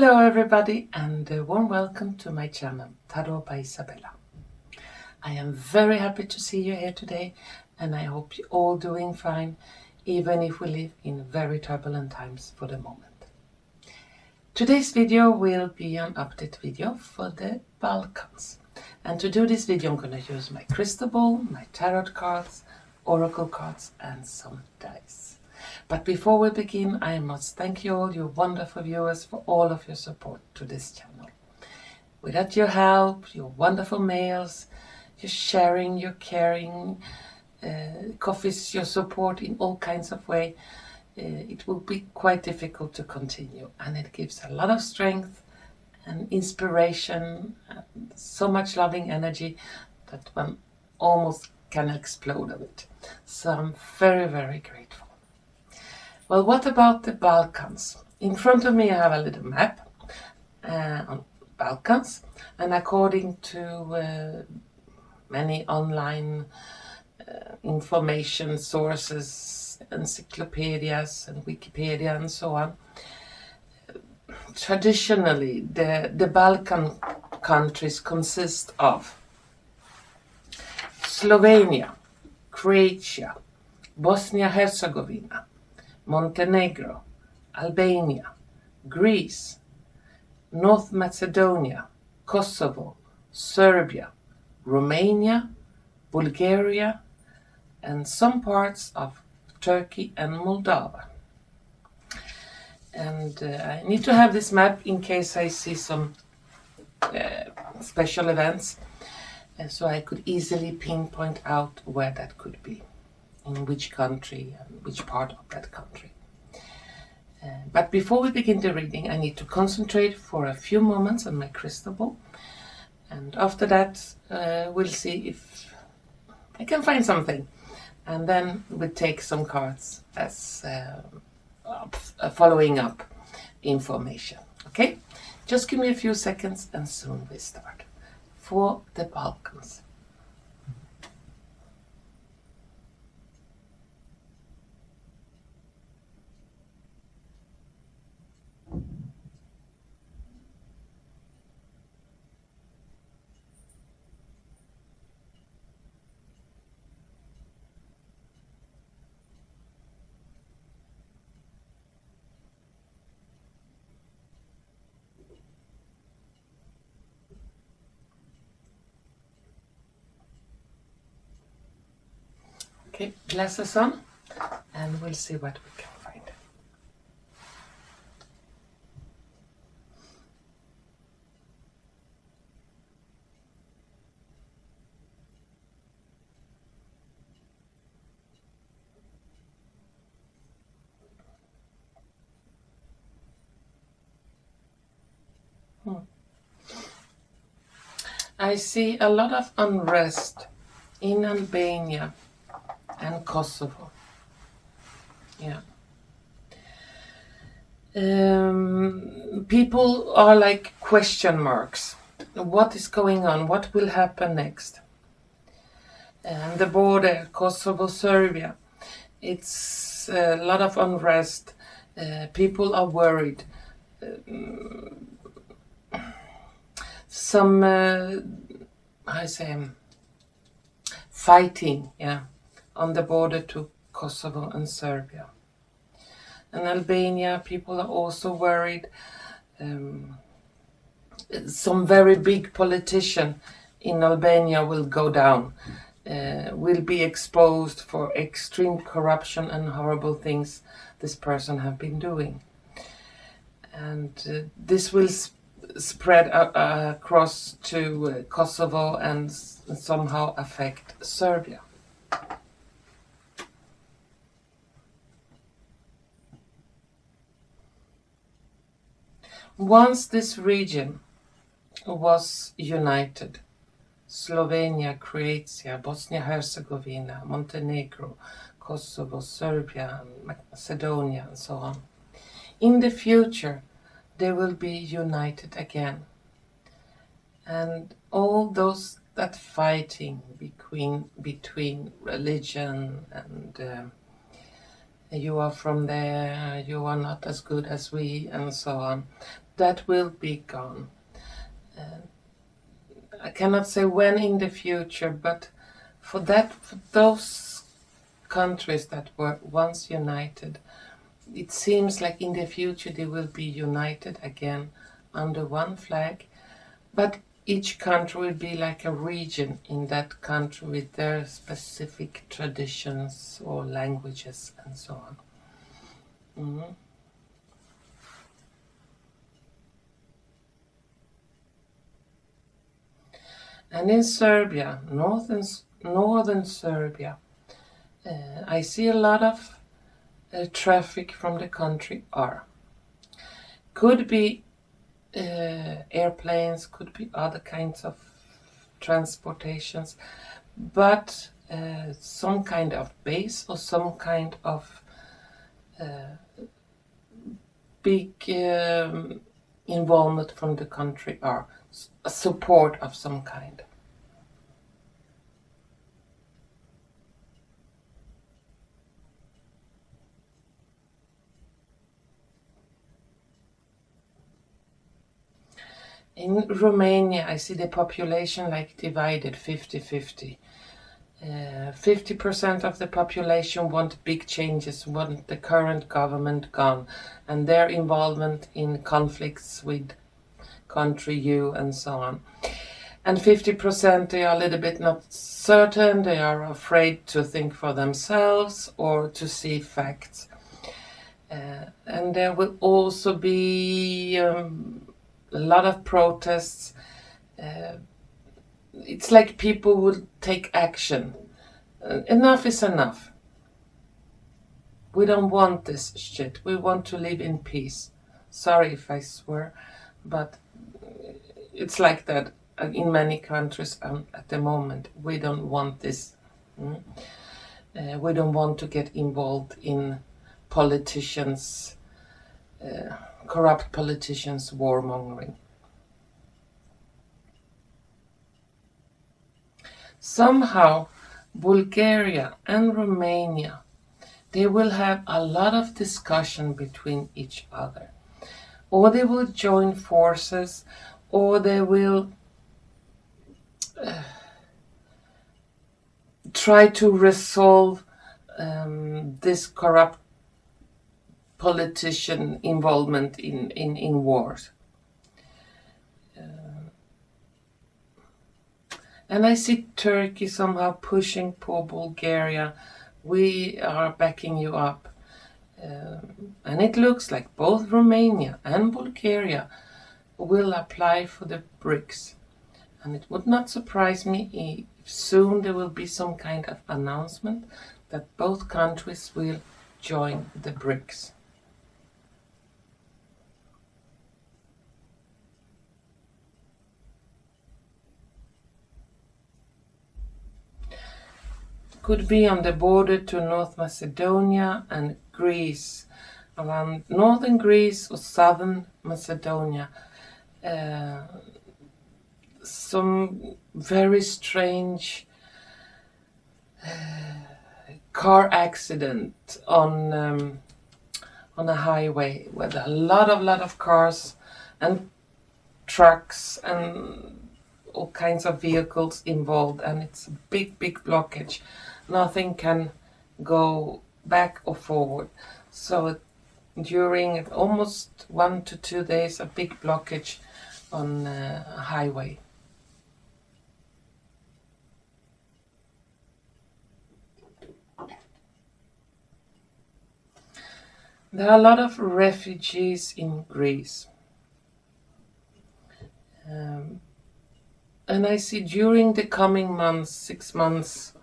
Hello everybody and a warm welcome to my channel Tarot by Izabela. I am very happy to see you here today and I hope you're all doing fine, even if we live in very turbulent times for the moment. Today's video will be an update video for the Balkans, and to do this video I'm going to use my crystal ball, my tarot cards, oracle cards and some dice. But before we begin, I must thank you all, you wonderful viewers, for all of your support to this channel. Without your help, your wonderful mails, your sharing, your caring, coffees, your support in all kinds of ways, it will be quite difficult to continue. And it gives a lot of strength and inspiration and so much loving energy that one almost can explode of it. So I'm very, very grateful. Well, what about the Balkans? In front of me I have a little map on Balkans, and according to many online information sources, encyclopedias and Wikipedia and so on, traditionally the Balkan countries consist of Slovenia, Croatia, Bosnia-Herzegovina, Montenegro, Albania, Greece, North Macedonia, Kosovo, Serbia, Romania, Bulgaria, and some parts of Turkey and Moldova. And I need to have this map in case I see some special events, so I could easily pinpoint out where that could be, in which country and which part of that country. But before we begin the reading, I need to concentrate for a few moments on my crystal ball, and after that we'll see if I can find something, and then we'll take some cards as following up information. Okay, just give me a few seconds and soon we start. For the Balkans. Okay, glasses on, and we'll see what we can find. I see a lot of unrest in Albania and Kosovo. Yeah. People are like question marks. What is going on? What will happen next? And the border, Kosovo, Serbia, it's a lot of unrest. People are worried. Some, I say, fighting, yeah, on the border to Kosovo and Serbia. And Albania, people are also worried. Some very big politician in Albania will go down, will be exposed for extreme corruption and horrible things this person have been doing. And this will spread across to Kosovo and somehow affect Serbia. Once this region was united, Slovenia, Croatia, Bosnia-Herzegovina, Montenegro, Kosovo, Serbia, Macedonia, and so on. In the future, they will be united again. And all those that fighting between religion and you are from there, you are not as good as we, and so on. That will be gone. I cannot say when in the future, but for those countries that were once united, it seems like in the future they will be united again under one flag, but each country will be like a region in that country with their specific traditions or languages and so on. Mm-hmm. And in Serbia, northern Serbia, I see a lot of traffic from the country are. Could be airplanes, could be other kinds of transportations, but some kind of base or some kind of big involvement from the country or a support of some kind. In Romania, I see the population like divided 50-50. 50% of the population want big changes, want the current government gone, and their involvement in conflicts with country U and so on. And 50% they are a little bit not certain, they are afraid to think for themselves or to see facts. And there will also be a lot of protests. It's like people will take action. Enough is enough. We don't want this shit. We want to live in peace. Sorry if I swear, but it's like that in many countries at the moment. We don't want this. We don't want to get involved in politicians, corrupt politicians warmongering. Somehow, Bulgaria and Romania, they will have a lot of discussion between each other. Or they will join forces, or they will try to resolve this corrupt politician involvement in wars. And I see Turkey somehow pushing poor Bulgaria. We are backing you up. And it looks like both Romania and Bulgaria will apply for the BRICS. And it would not surprise me if soon there will be some kind of announcement that both countries will join the BRICS. Could be on the border to North Macedonia and Greece, around northern Greece or southern Macedonia. Some very strange car accident on a highway with a lot of cars and trucks and all kinds of vehicles involved, and it's a big blockage. Nothing can go back or forward. So during almost 1 to 2 days, a big blockage on a highway. There are a lot of refugees in Greece. And I see during the coming months, 6 months,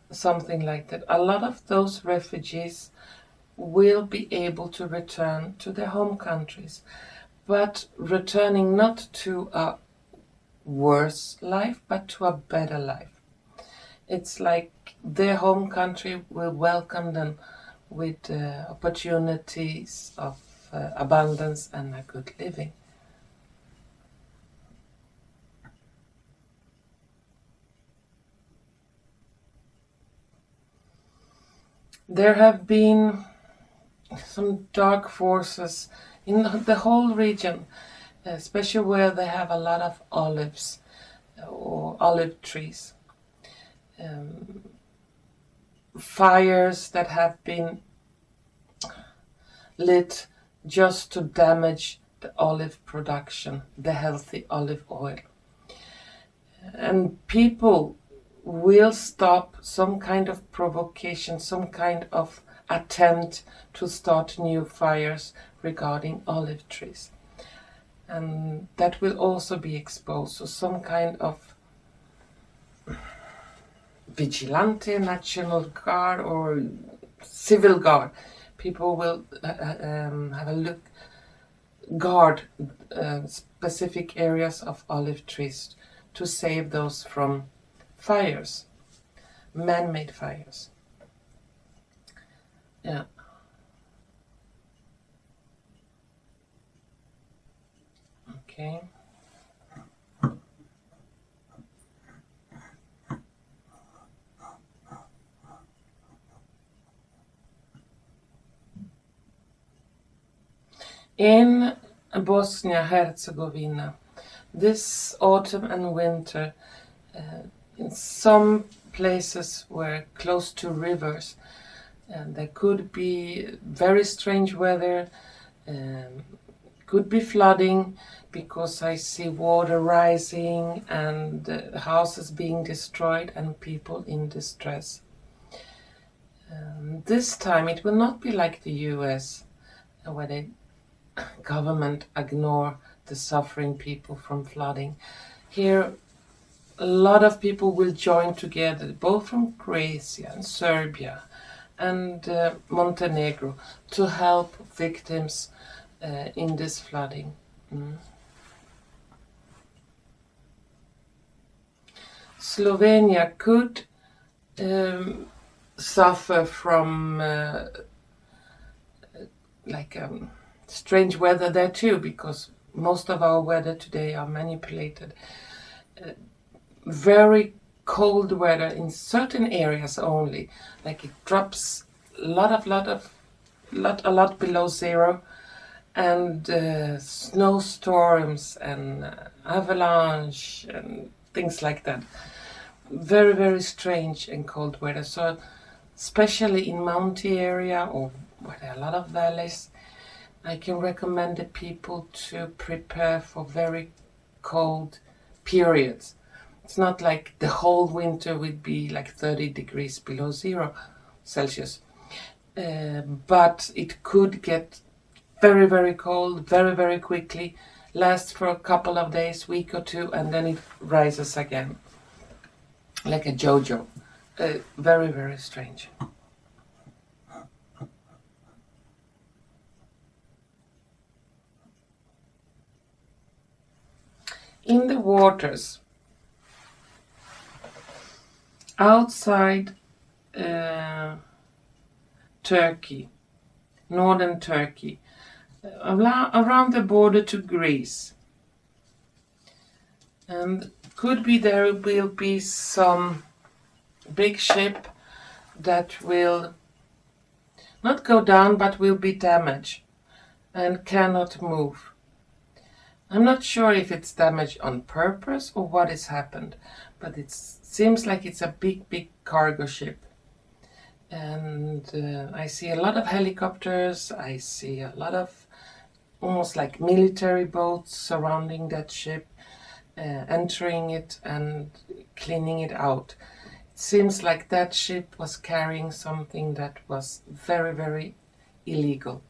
something like that, a lot of those refugees will be able to return to their home countries, but returning not to a worse life, but to a better life. It's like their home country will welcome them with opportunities of abundance and a good living. There have been some dark forces in the whole region, especially where they have a lot of olives or olive trees. Fires that have been lit just to damage the olive production, the healthy olive oil. And people will stop some kind of provocation, some kind of attempt to start new fires regarding olive trees. And that will also be exposed. So some kind of vigilante, national guard or civil guard. People will have a look, guard specific areas of olive trees to save those from fires, man-made fires. Yeah. Okay. In Bosnia-Herzegovina, this autumn and winter, in some places were close to rivers, and there could be very strange weather, could be flooding, because I see water rising and houses being destroyed and people in distress. This time it will not be like the US, where the government ignore the suffering people from flooding. Here a lot of people will join together, both from Croatia and Serbia and Montenegro, to help victims in this flooding. Slovenia could suffer from strange weather there too, because most of our weather today are manipulated. Very cold weather in certain areas only, like it drops a lot below zero, and snowstorms and avalanche and things like that. Very, very strange and cold weather. So especially in mountain area or where there are a lot of valleys, I can recommend the people to prepare for very cold periods. It's not like the whole winter would be like 30 degrees below 0 Celsius. But it could get very, very cold, very, very quickly, last for a couple of days, week or two, and then it rises again. Like a JoJo. Very, very strange. In the waters outside Turkey, northern Turkey, around the border to Greece, and could be there will be some big ship that will not go down but will be damaged and cannot move. I'm not sure if it's damaged on purpose or what has happened, but it seems like it's a big cargo ship. And I see a lot of helicopters, I see a lot of almost like military boats surrounding that ship, entering it and cleaning it out. It seems like that ship was carrying something that was very, very illegal.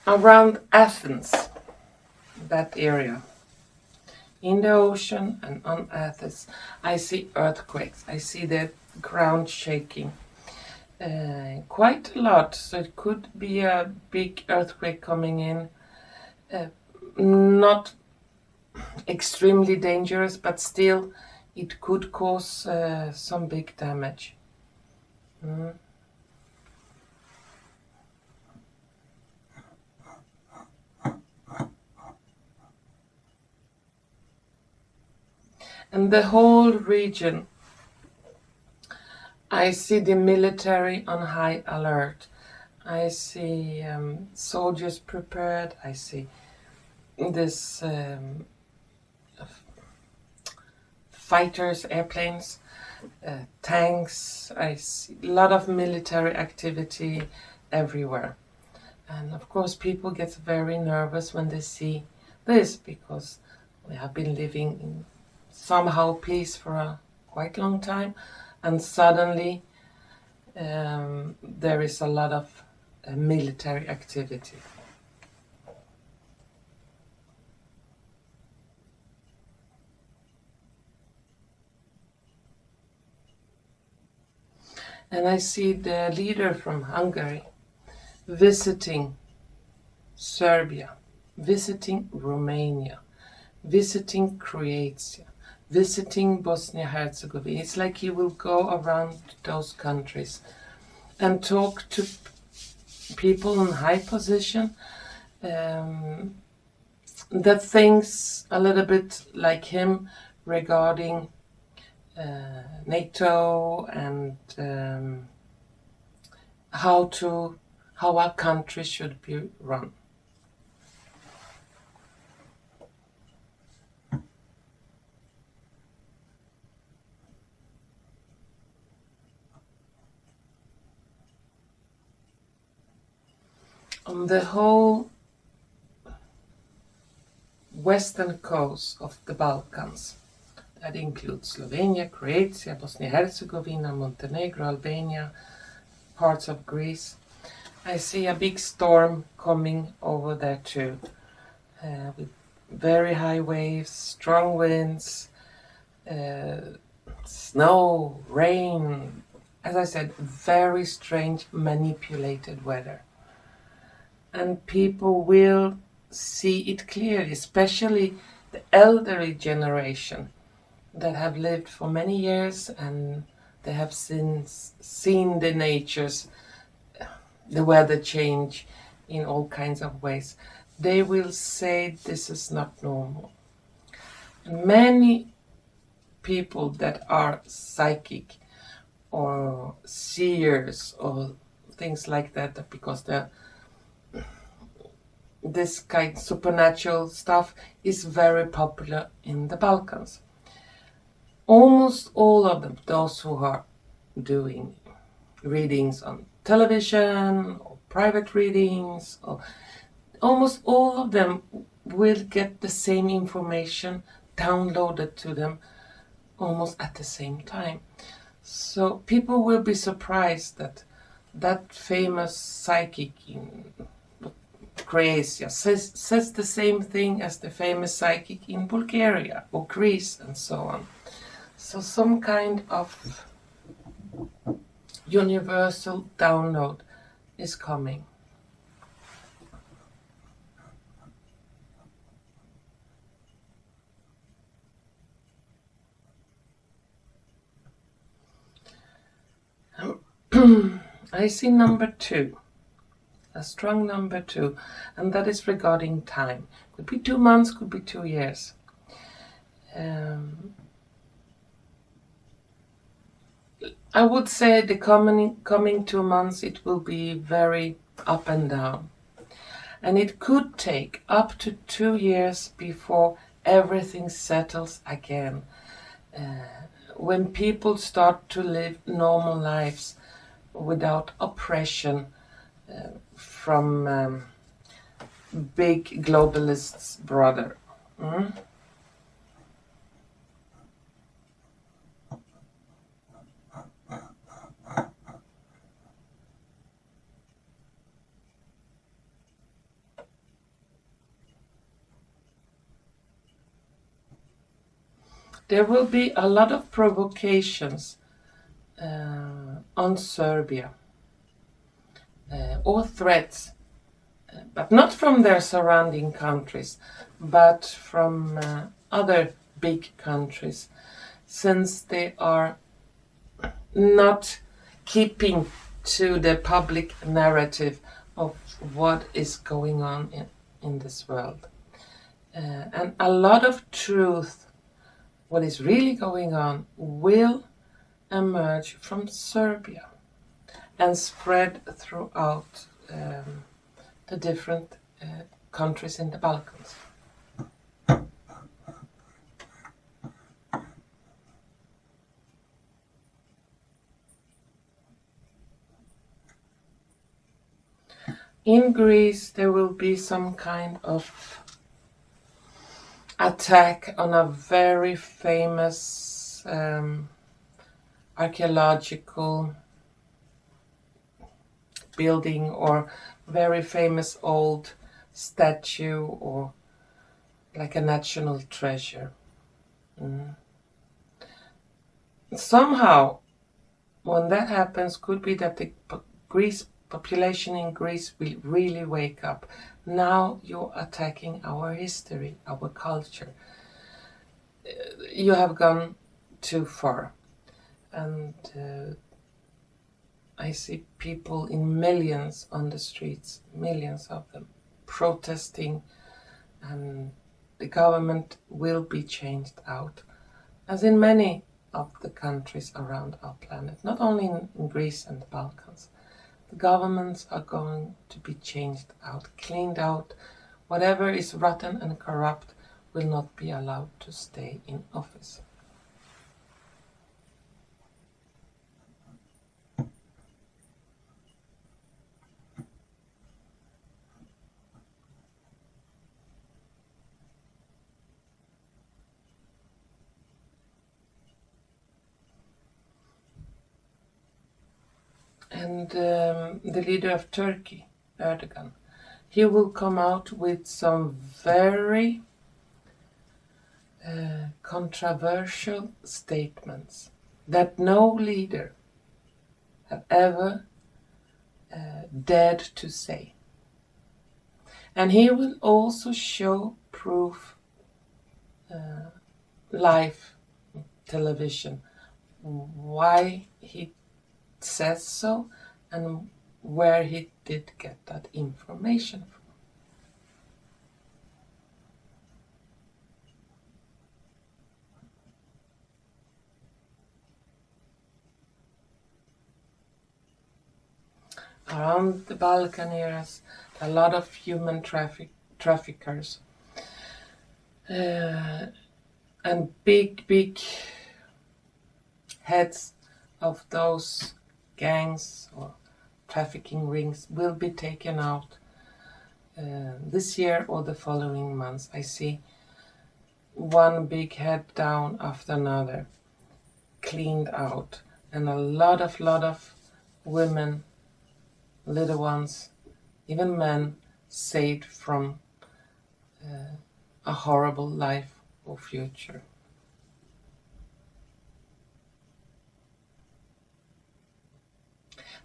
Around Athens, that area, in the ocean and on Athens, I see earthquakes. I see the ground shaking quite a lot. So it could be a big earthquake coming in. Not extremely dangerous, but still it could cause some big damage. And the whole region, I see the military on high alert. I see soldiers prepared. I see this fighters, airplanes, tanks. I see a lot of military activity everywhere. And of course people get very nervous when they see this, because we have been living in somehow peace for a quite long time, and suddenly there is a lot of military activity. And I see the leader from Hungary visiting Serbia, visiting Romania, visiting Croatia, visiting Bosnia and Herzegovina. It's like he will go around those countries and talk to people in high position that thinks a little bit like him regarding NATO and how our country should be run. On the whole western coast of the Balkans, that includes Slovenia, Croatia, Bosnia and Herzegovina, Montenegro, Albania, parts of Greece, I see a big storm coming over there too, with very high waves, strong winds, snow, rain. As I said, very strange, manipulated weather. And people will see it clearly, especially the elderly generation that have lived for many years and they have seen the natures, the weather change in all kinds of ways. They will say this is not normal. Many people that are psychic or seers or things like that, because this kind of supernatural stuff is very popular in the Balkans. Almost all of them, those who are doing readings on television or private readings, or almost all of them will get the same information downloaded to them almost at the same time. So people will be surprised that that famous psychic in Croatia says the same thing as the famous psychic in Bulgaria or Greece and so on. So some kind of universal download is coming. I see number 2, a strong number 2, and that is regarding time. Could be 2 months, could be 2 years. I would say the coming 2 months it will be very up and down. And it could take up to 2 years before everything settles again. When people start to live normal lives without oppression from big globalists' brother. There will be a lot of provocations on Serbia, or threats, but not from their surrounding countries, but from other big countries, since they are not keeping to the public narrative of what is going on in this world. And a lot of truth what is really going on will emerge from Serbia and spread throughout the different countries in the Balkans. In Greece, there will be some kind of attack on a very famous archaeological building or very famous old statue or like a national treasure. Somehow, when that happens, could be that the population in Greece will really wake up. Now you're attacking our history, our culture. You have gone too far. And I see people in millions on the streets, millions of them, protesting, and the government will be changed out, as in many of the countries around our planet, not only in Greece and the Balkans. The governments are going to be changed out, cleaned out. Whatever is rotten and corrupt will not be allowed to stay in office. And the leader of Turkey, Erdogan, he will come out with some very controversial statements that no leader have ever dared to say. And he will also show proof, live television, why he says so and where he did get that information from. Around the Balkan areas, a lot of human traffickers and big heads of those gangs or trafficking rings will be taken out this year or the following months. I see one big head down after another cleaned out, and a lot of women, little ones, even men, saved from a horrible life or future.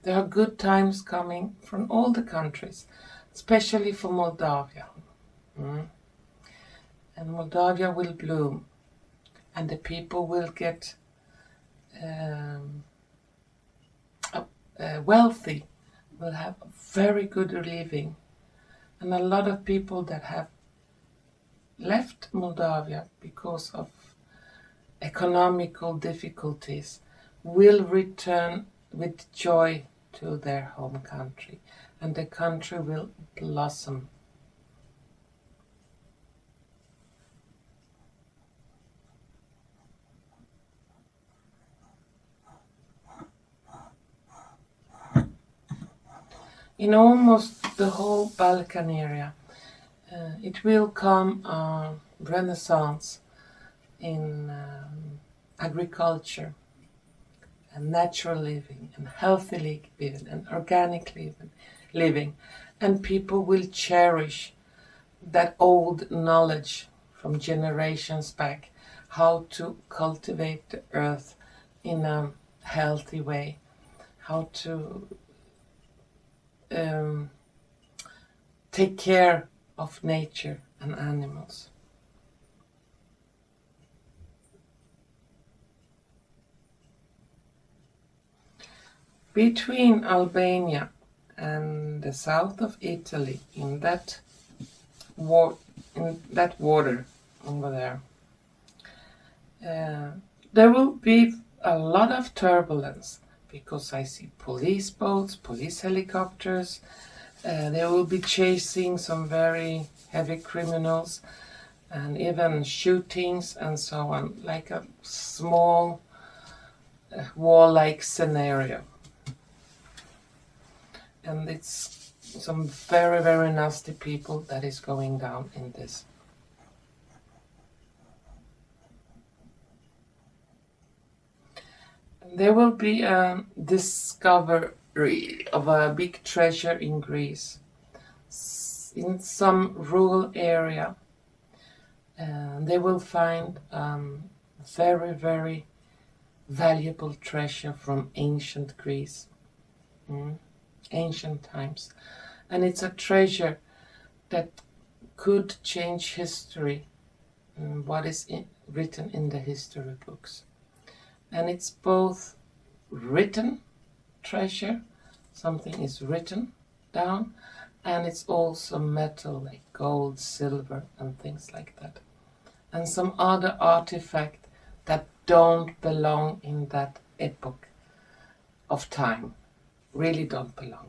There are good times coming from all the countries, especially for Moldova. And Moldova will bloom, and the people will get wealthy, will have a very good living. And a lot of people that have left Moldova because of economical difficulties will return with joy to their home country, and the country will blossom. In almost the whole Balkan area, it will come a renaissance in agriculture and natural living and healthy living and organic living, and people will cherish that old knowledge from generations back, how to cultivate the earth in a healthy way, how to take care of nature and animals. Between Albania and the south of Italy, in that water over there, There will be a lot of turbulence because I see police boats, police helicopters. They will be chasing some very heavy criminals and even shootings and so on, like a small war-like scenario. And it's some very, very nasty people that is going down in this. There will be a discovery of a big treasure in Greece, in some rural area. They will find very, very valuable treasure from ancient Greece, ancient times. And it's a treasure that could change history, what is written in the history books. And it's both written treasure, something is written down, and it's also metal like gold, silver, and things like that. And some other artifact that don't belong in that epoch of time, really don't belong.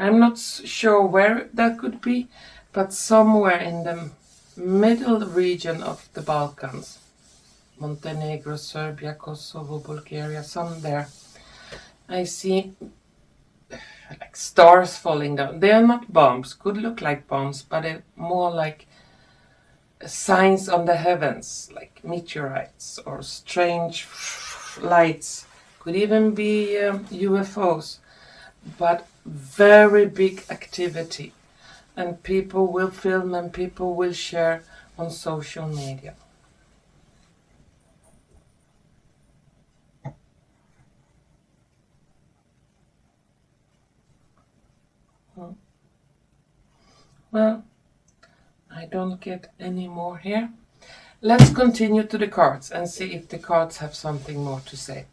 I'm not sure where that could be, but somewhere in the middle region of the Balkans, Montenegro, Serbia, Kosovo, Bulgaria, some there, I see like stars falling down. They are not bombs, could look like bombs, but they're more like signs on the heavens, like meteorites or strange lights. Could even be UFOs, but very big activity, and people will film and people will share on social media. Well, I don't get any more here. Let's continue to the cards and see if the cards have something more to say.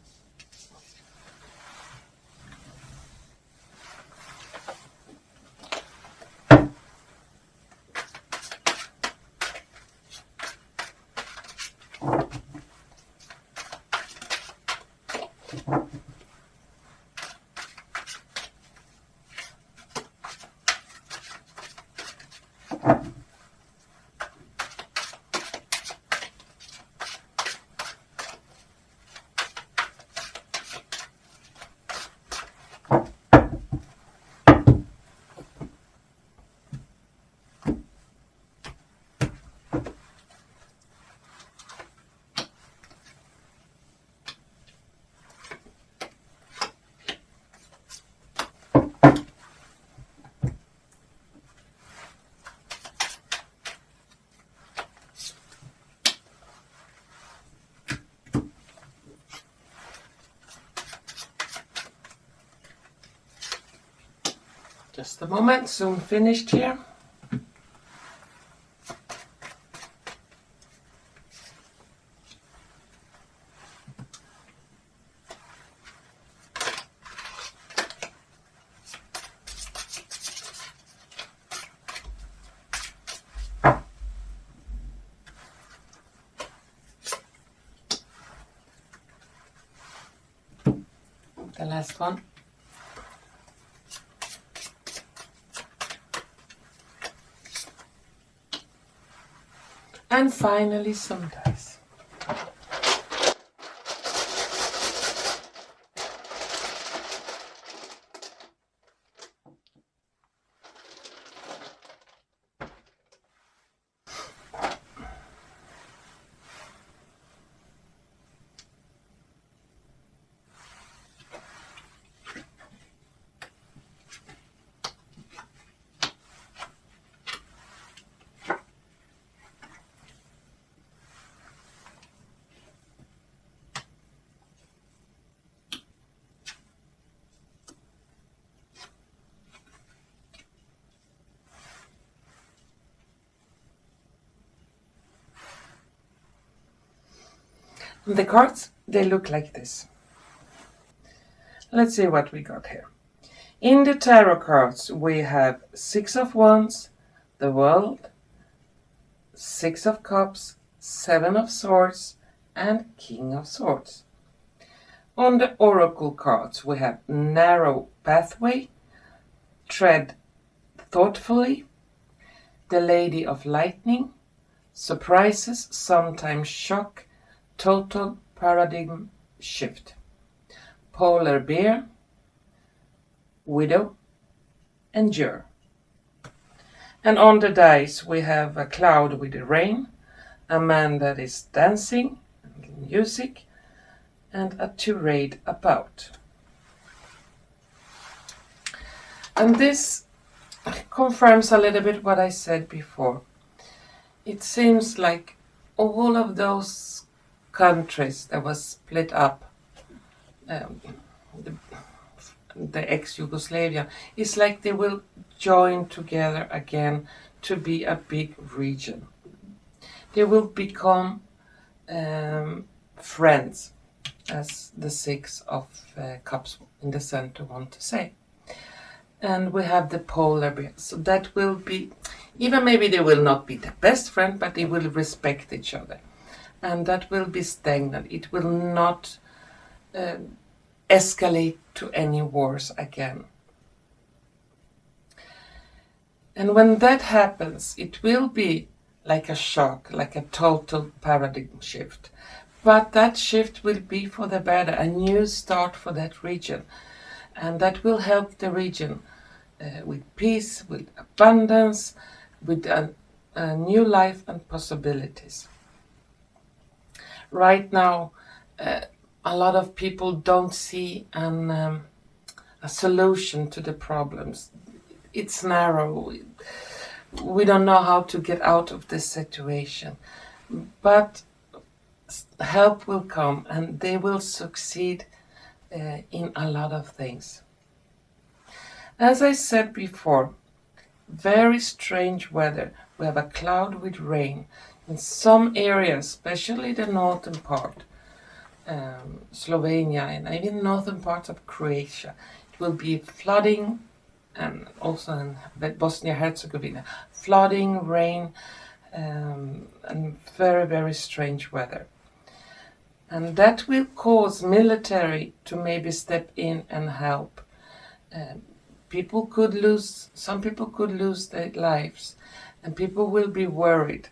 Just a moment, soon finished here. The last one. And finally some dice. The cards, they look like this. Let's see what we got here. In the tarot cards, we have Six of Wands, the World, Six of Cups, Seven of Swords, and King of Swords. On the Oracle cards, we have Narrow Pathway, Tread Thoughtfully, the Lady of Lightning, Surprises, Sometimes Shock, Total Paradigm Shift, Polar Bear, Widow, Endure. And on the dice we have a cloud with the rain, a man that is dancing, music, and a tirade about. And this confirms a little bit what I said before. It seems like all of those countries that was split up, the ex-Yugoslavia, it's like they will join together again to be a big region. They will become friends, as the Six of Cups in the center want to say. And we have the polar bear, so that will be, even maybe they will not be the best friend, but they will respect each other. And that will be stagnant. It will not escalate to any wars again. And when that happens, it will be like a shock, like a total paradigm shift. But that shift will be for the better, a new start for that region. And that will help the region with peace, with abundance, with a new life and possibilities. Right now, a lot of people don't see a solution to the problems. It's narrow. We don't know how to get out of this situation. But help will come, and they will succeed in a lot of things. As I said before, very strange weather. We have a cloud with rain. In some areas, especially the northern part, Slovenia, and even northern parts of Croatia, it will be flooding, and also in Bosnia and Herzegovina, flooding, rain, and very, very strange weather. And that will cause military to maybe step in and help. Some people could lose their lives, and people will be worried.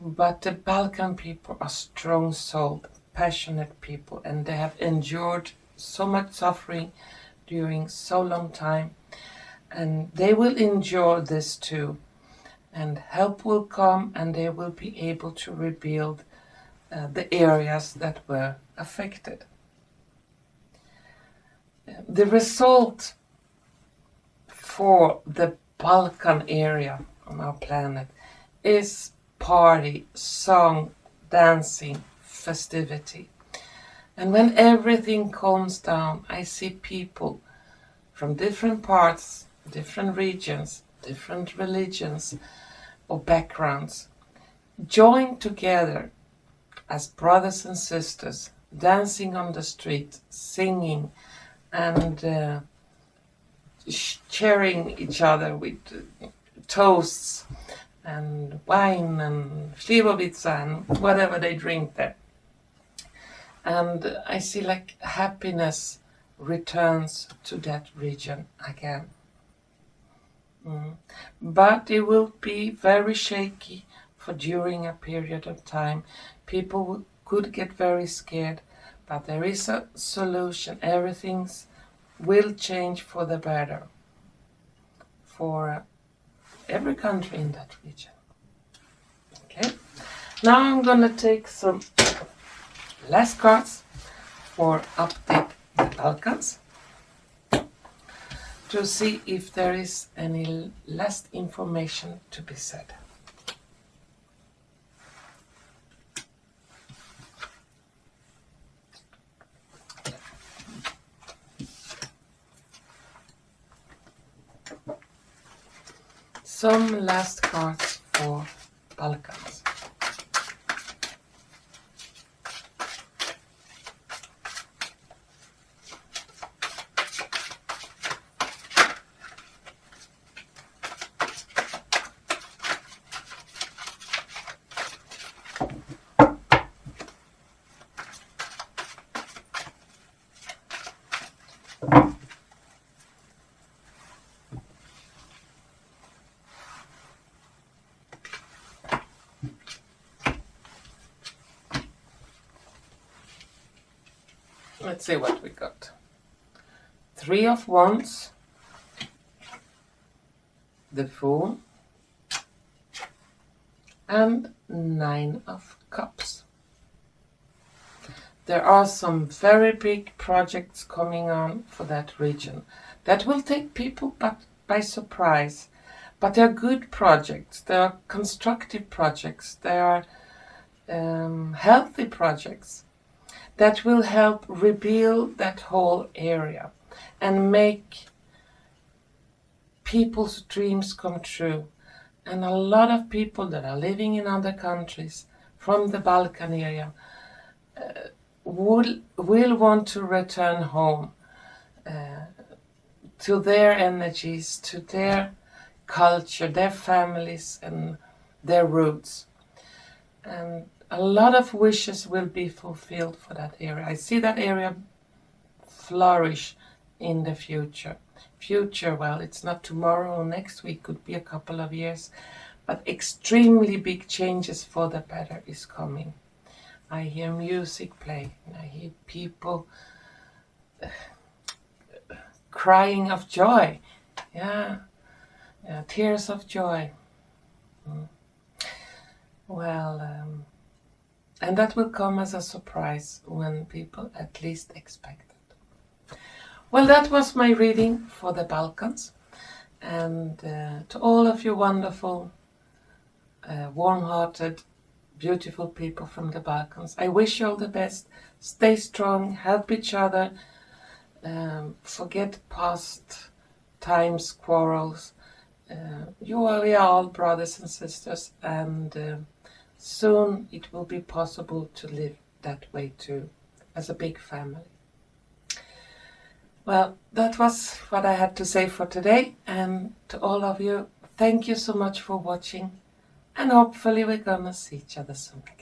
But the Balkan people are strong-souled, passionate people, and they have endured so much suffering during so long time, and they will endure this too. And help will come, and they will be able to rebuild the areas that were affected. The result for the Balkan area on our planet is party, song, dancing, festivity. And when everything calms down, I see people from different parts, different regions, different religions or backgrounds join together as brothers and sisters, dancing on the street, singing, and cheering each other with toasts and wine and slivovica and whatever they drink there. And I see like happiness returns to that region again. But it will be very shaky for during a period of time. People could get very scared, but there is a solution. Everything will change for the better for every country in that region. Okay, now I'm gonna take some last cards for update the Balkans to see if there is any last information to be said. Some last cards for Balkans. Let's see what we got. 3 of Wands, the Fool, and 9 of Cups. There are some very big projects coming on for that region that will take people by surprise. But they are good projects, they are constructive projects, they are healthy projects that will help rebuild that whole area and make people's dreams come true. And a lot of people that are living in other countries from the Balkan area will want to return home to their energies, to their culture, their families and their roots. And a lot of wishes will be fulfilled for that area. I see that area flourish in the future. Well, it's not tomorrow or next week, could be a couple of years, but extremely big changes for the better is coming. I hear music play, and I hear people crying of joy. Yeah, tears of joy. Well, and that will come as a surprise when people at least expect it. Well, that was my reading for the Balkans. And to all of you wonderful, warm-hearted, beautiful people from the Balkans, I wish you all the best. Stay strong, help each other, forget past times, quarrels. We are all brothers and sisters, and soon it will be possible to live that way too, as a big family. Well, that was what I had to say for today, and to all of you, thank you so much for watching, and hopefully we're gonna see each other soon again.